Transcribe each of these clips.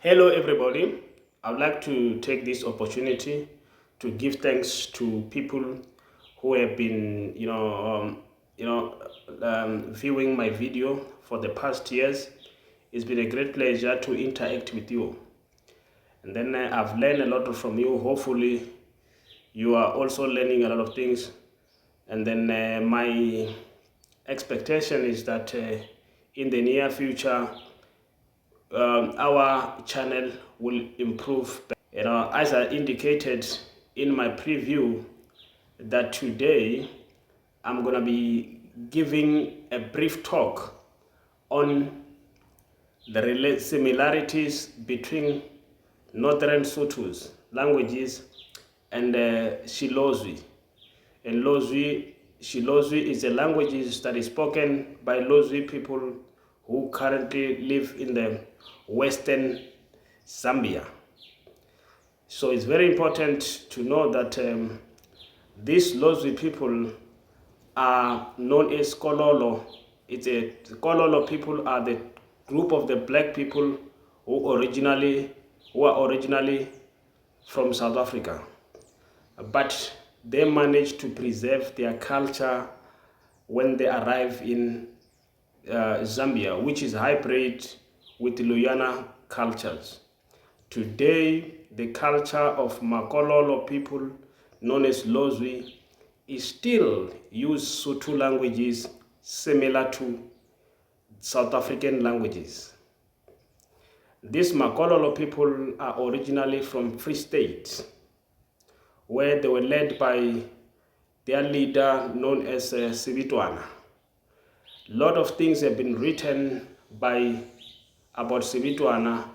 Hello, everybody. I would like to take this opportunity to give thanks to people who have been, viewing my video for the past years. It's been a great pleasure to interact with you, and then I've learned a lot from you. Hopefully, you are also learning a lot of things, and then my expectation is that in the near future our channel will improve. As I indicated in my preview, that today I'm gonna be giving a brief talk on the similarities between Northern Sotho's languages and Silozi. And Silozi is a language that is spoken by Lozi people who currently live in the western Zambia. So it's very important to know that these Lozi people are known as Kololo. The Kololo people are the group of the black people who are originally from South Africa, but they managed to preserve their culture when they arrive in Zambia, which is hybrid with Luyana cultures. Today, the culture of Makololo people, known as Lozwi, is still use Sotho languages similar to South African languages. These Makololo people are originally from Free State, where they were led by their leader known as Sibitwana. A lot of things have been written about Sibitwana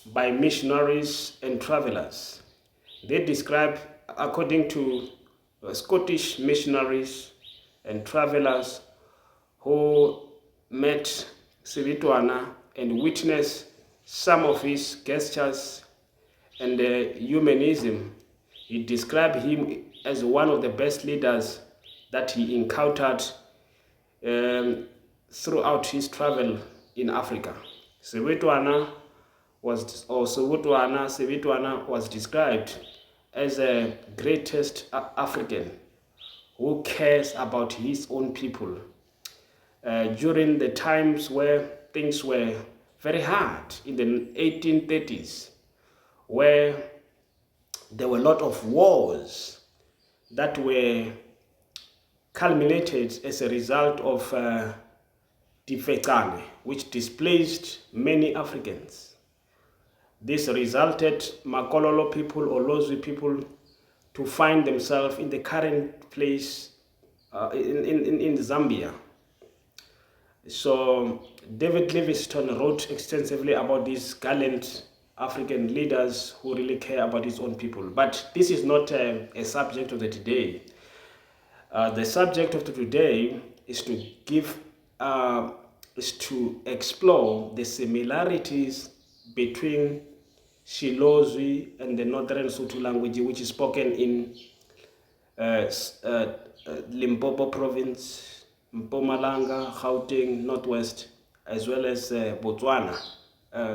by missionaries and travelers. They describe, according to Scottish missionaries and travelers who met Sibitwana and witnessed some of his gestures and humanism. He described him as one of the best leaders that he encountered throughout his travel in Africa. Sibitwana was described as a greatest African who cares about his own people. During the times where things were very hard in the 1830s, where there were a lot of wars that were culminated as a result of Difekane, which displaced many Africans. This resulted Makololo people or Lozwi people to find themselves in the current place in Zambia. So David Livingstone wrote extensively about these gallant African leaders who really care about his own people. But this is not a subject of the today. The subject of today is to explore the similarities between Silozi and the Northern Sotho language, which is spoken in Limpopo province, Mpumalanga, Gauteng, Northwest, as well as Botswana,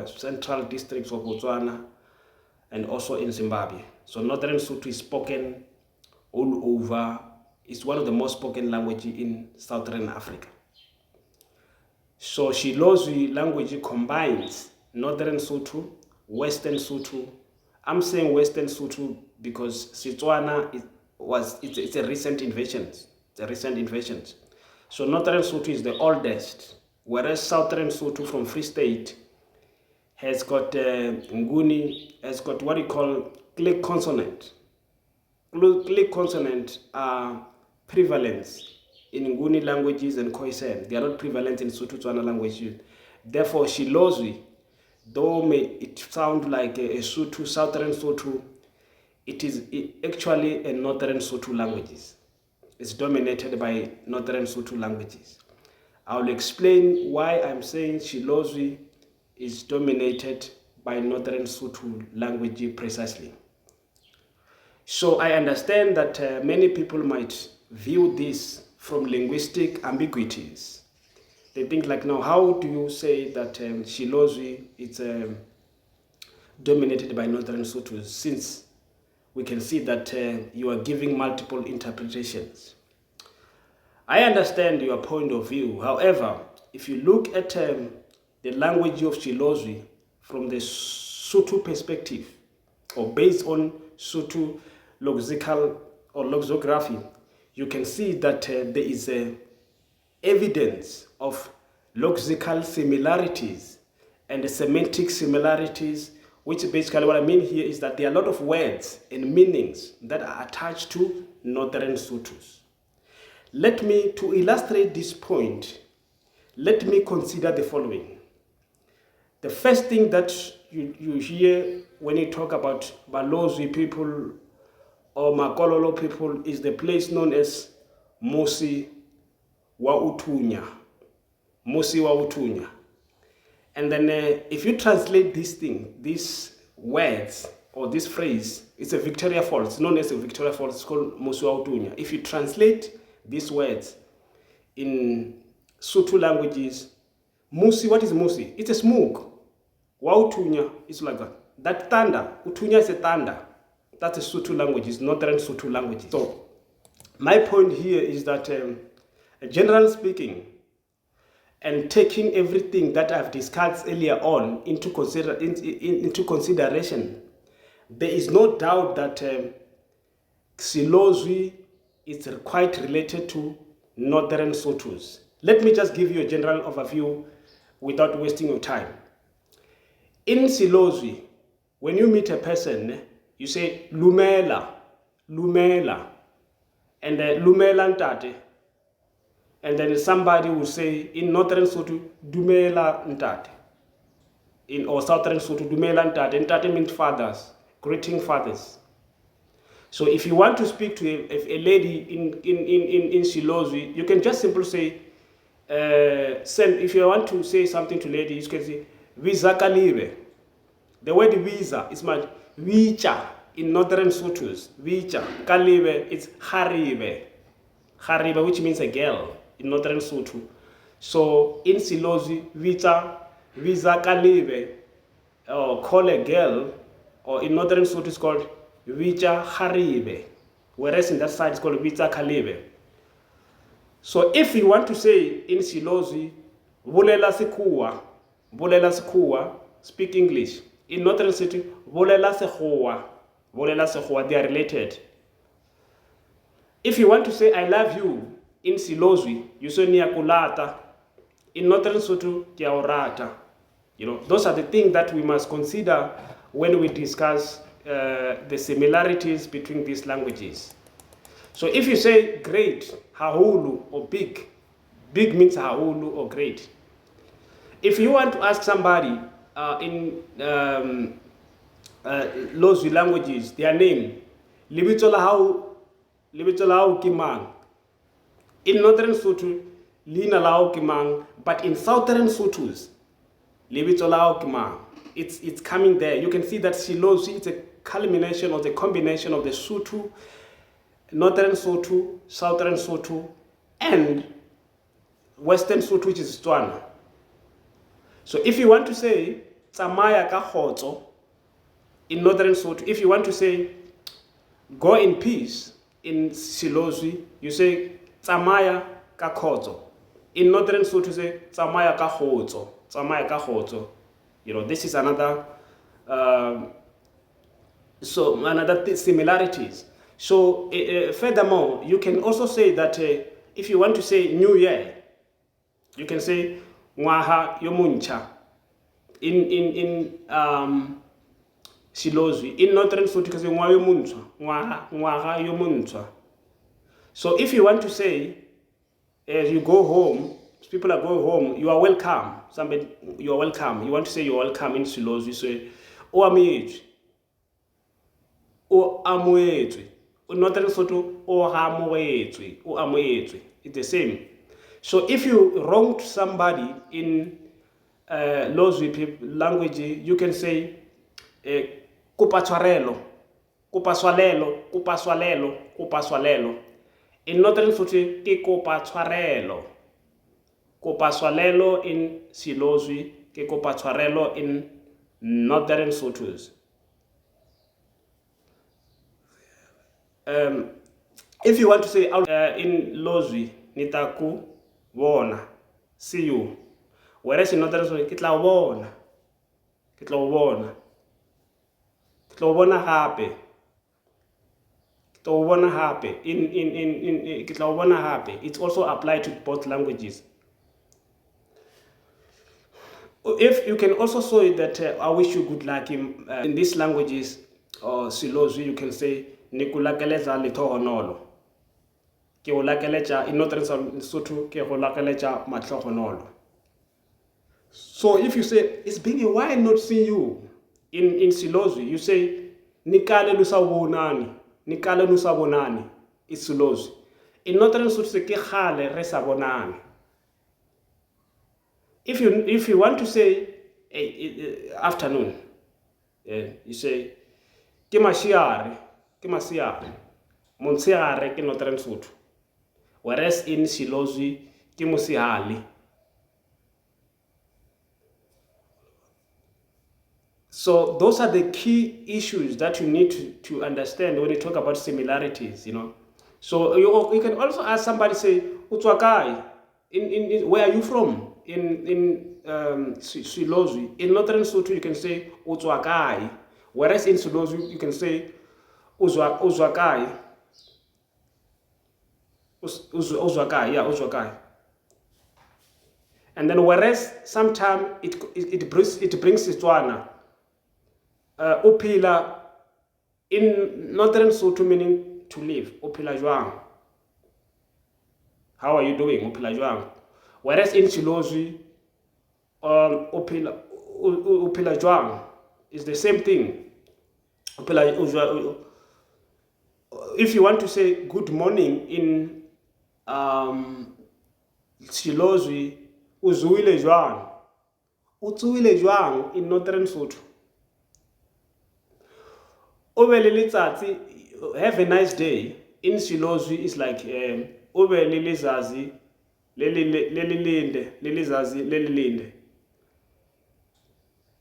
central districts of Botswana, and also in Zimbabwe. So Northern Sotho is spoken all over. It's one of the most spoken languages in Southern Africa. So Silozi language combines Northern Sotho, Western Sotho. I'm saying Western Sotho because Setswana it's a recent invention. So Northern Sotho is the oldest, whereas Southern Sotho from Free State has got Nguni, has got what you call click consonant. Click consonant are prevalent in Nguni languages and Khoisan. They are not prevalent in Sotho-Tswana language. Therefore, Silozi, though may it sound like a Sotho, Southern Sotho, it is actually a Northern Sotho languages. It's dominated by Northern Sotho languages. I will explain why I'm saying Silozi is dominated by Northern Sotho language precisely. So I understand that many people might view this from linguistic ambiguities. They think like, now, how do you say that Silozi dominated by Northern Sothos, since we can see that you are giving multiple interpretations. I understand your point of view. However, if you look at the language of Silozi from the Sotho perspective, or based on Sotho lexical or lexicography, you can see that there is evidence of lexical similarities and the semantic similarities, which basically what I mean here is that there are a lot of words and meanings that are attached to Northern Sothos. To illustrate this point, let me consider the following. The first thing that you hear when you talk about Balozi people or Makololo people is the place known as Musi wa Uthunya. Musi wa Uthunya. And then if you translate these words or this phrase, it's a Victoria Falls, it's known as a Victoria Falls, it's called Musi wa Uthunya. If you translate these words in Sotho languages, Musi, what is Musi? It's a smoke. Wa Uthunya is like that. That thunder, Uthunya is a thunder. That's a Sotho language, it's Northern Sotho language. So my point here is that generally speaking, and taking everything that I've discussed earlier on into consideration, there is no doubt that Silozi is quite related to Northern Sothos. Let me just give you a general overview without wasting your time. In Silozi, when you meet a person, you say Lumela, Lumela, and Lumela Ntate. And then somebody will say in Northern Sotho, Dumela Ntate. Or Southern Sotho, Dumela Ntate. Ntate means fathers, greeting fathers. So if you want to speak to a lady in Silozi, you can just simply say, if you want to say something to ladies, you can say, Visa Kalibe. The word visa is much Vicha in Northern Sothos. Vicha. Kalibe, it's Haribe. Haribe, which means a girl in Northern Sotho. So in Silozi, Visa Kalibe, or call a girl, or in Northern Sotho it's called Vicha Haribe. Whereas in that side it's called Visa Kalibe. So if you want to say in Silozi, Bolela Sekua, speak English. In Northern Sotho, Bolela Sekgowa, they are related. If you want to say I love you in Silozi, you say Niakulata. In Northern Sotho, Kiaorata. Those are the things that we must consider when we discuss the similarities between these languages. So if you say great, Hahulu, or big means Hahulu or great. If you want to ask somebody in Lozi languages, their name, Libitola Kimang. In Northern Sotho, Lina Lao Kimang, but in Southern Sothos, Libitola Kimang. It's coming there. You can see that Silozi is a culmination or the combination of the Sotho, Northern Sotho, Southern Sotho, and Western Sotho, which is Tswana. So if you want to say Tsamaya ka khotso in Northern Sotho, if you want to say go in peace in Silozi, you say Tsamaya ka khotso. In Northern Sotho, you say Tsamaya ka khotso, Tsamaya ka khotso. This is another similarities. So furthermore, you can also say that if you want to say New Year, you can say Ngwaha Yomuncha in Silozi. In Northern Sotho, you can say Ngwaha Yomuncha. So if you want to say, as you go home, people are going home, you are welcome. You are welcome. You want to say you are welcome in Silozi, you say O Amietu, O Amuetu. Northern Sotho, O Hamuetu, O Amuetu. It's the same. So if you wronged somebody in Lozi language, you can say Kupatwarelo, Kupaswalelo, Kupaswalelo, Kupaswalelo. In Northern Sotho, ke Kupatwarelo. Kupaswalelo in Silozi, ke Kupatwarelo in Northern Sothos. If you want to say in Lozwi, nitaku wona, see you. Whereas in Northern Sothos, kitla wona, kitla wona, kitla wona happy. It's also applied to both languages. If you can also say that I wish you good luck in these languages, or Silozi, you can say nikulakeleza litohonolo. Ke o lakelecha in Northern Sotho ke go lakelecha matlhogonolo. So if you say it's been a while not seeing you in Silozi, you say nikale lusabonani. Nikale lusabonani. It's Silozi. In Northern Sotho ke khale re sabonani. If you want to say afternoon, you say ke masiare, montsiare ke Northern Sotho. Whereas in Silozi ke mosihali. So those are the key issues that you need to understand when you talk about similarities, you know. So you can also ask somebody, say, Utswakai, in where are you from? In Silozi. In Northern Sotho, you can say Utswakai. Whereas in Silozi, you can say Uzwakai. Uzwakai. And then whereas sometimes it brings Setswana. Upila in Northern Sotho meaning to live. Upila jwang. How are you doing? Upila jwang. Whereas in Silozi, upila jwang is the same thing. Upila, if you want to say good morning in Silozi, uzuile jwang. Utsuile jwang in Northern Sotho. Have a nice day. In Silozi is like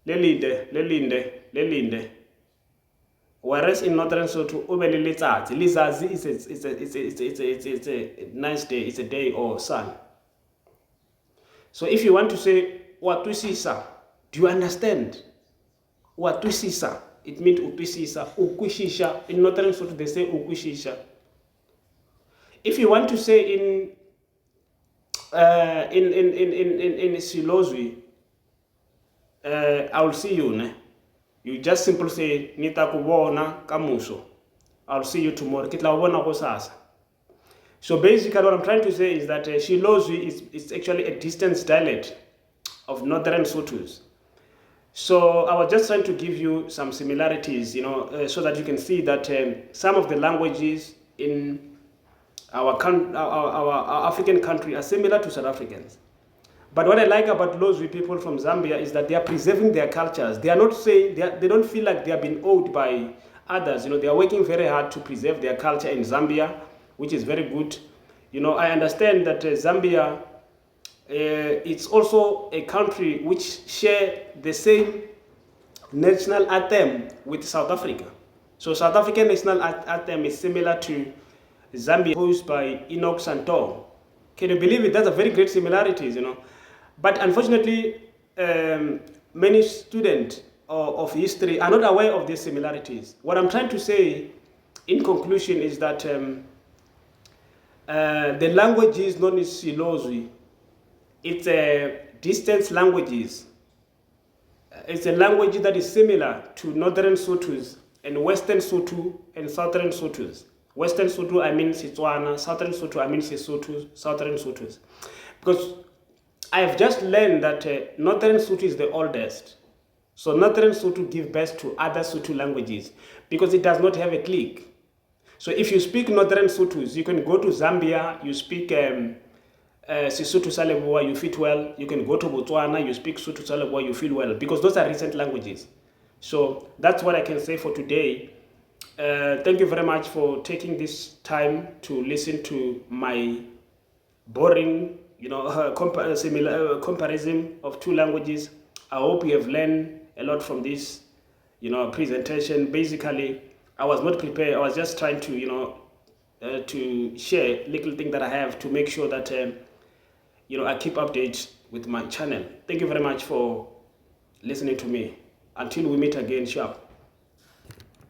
lelinde. Whereas in Northern Sotho, lizazi it's a nice day, it's a day or sun. So if you want to say watwisisa, do you understand? Watwisisa, it means utwisisa, ukwishisha. In Northern Sotho they say ukwishisha. If you want to say in Silozi, I'll see you, ne? You just simply say nitakubona kamuso. I'll see you tomorrow. Kitlawona kosasa. So basically what I'm trying to say is that Silozi is actually a distant dialect of Northern Sothos. So I was just trying to give you some similarities, you know, so that you can see that some of the languages in our African country are similar to South Africans. But what I like about Lozwi people from Zambia is that they are preserving their cultures. They are not saying, they don't feel like they are being owed by others. You know, they are working very hard to preserve their culture in Zambia, which is very good. You know, I understand that Zambia, it's also a country which share the same national anthem with South Africa. So South African national anthem is similar to Zambia, composed by Enoch Santon. Can you believe it? That's a very great similarities, you know. But unfortunately, many students of history are not aware of these similarities. What I'm trying to say in conclusion is that the languages known as Silozi, it's a distance languages. It's a language that is similar to Northern Sothos and Western Sotho and Southern Sothos. Western Sotho, I mean Setswana. Southern Sotho, I mean Sesotho, Southern Sothos. Because I have just learned that Northern Sotho is the oldest. So Northern Sotho gives birth to other Sotho languages because it does not have a click. So if you speak Northern Sothos, you can go to Zambia, you speak Sesotho sa Leboa, you fit well. You can go to Botswana, you speak Sotho sa Leboa, you feel well, because those are recent languages. So that's what I can say for today. Thank you very much for taking this time to listen to my boring, you know, comparison of two languages. I hope you have learned a lot from this, presentation. Basically, I was not prepared. I was just trying to, to share little thing that I have to make sure that, I keep updates with my channel. Thank you very much for listening to me. Until we meet again, sharp.